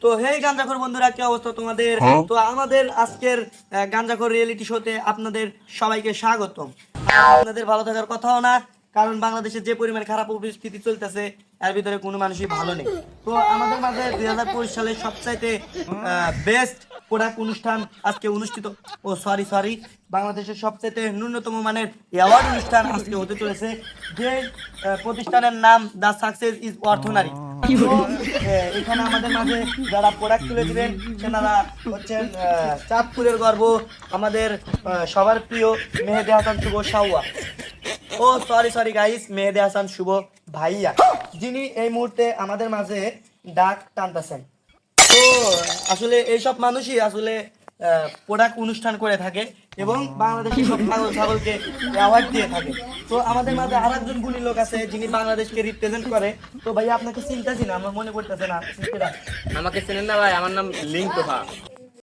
তো হেই গাঞ্জাখোর বন্ধুরা, কি অবস্থা তোমাদের? তো আমাদের আজকের গাঞ্জাখোর রিয়েলিটি শোতে আপনাদের সবাইকে স্বাগতম। আপনাদের ভালো থাকার কথাও না, কারণ বাংলাদেশে যে পরিমাণে খারাপ পরিস্থিতি চলতেছে এর ভিতরে কোনো মানুষই ভালো নেই। তো আমাদের মাঝে 2025 সালের সবচাইতে বেস্ট প্রোডাক্ট অনুষ্ঠান আজকে অনুষ্ঠিত, সরি বাংলাদেশের সবচাইতে ন্যূনতম মানের অ্যাওয়ার্ড অনুষ্ঠান আজকে হতে চলেছে, যে প্রতিষ্ঠানের নাম দ্য সাকসেস ইজ অর্থনারি। এখানে আমাদের মাঝে যারা প্রোডাক্ট তুলে দিবেন সেনারা হচ্ছেন চাঁদপুরের গর্ব, আমাদের সবার প্রিয় মেহেদী হাসান শুভ সাউয়া। সরি গাইস, মেহেদী হাসান শুভ ভাইয়া, যিনি এই মুহূর্তে আমাদের মাঝে ডাক টানতেছেন। তো আসলে এইসব মানুষই আসলে প্রোডাক্ট অনুষ্ঠান করে থাকে এবং বাংলাদেশের সব পাগল ছাগলকে অ্যাওয়ার্ড দিয়ে থাকে। তো আমাদের মাঝে আর একজন গুণী লোক আছে যিনি বাংলাদেশকে রিপ্রেজেন্ট করে। তো ভাই আপনাকে চিন্তাছি না, আমার মনে পড়তেছে না। আমাকে চেনেন না ভাই, আমার নাম লিঙ্ক তোহা।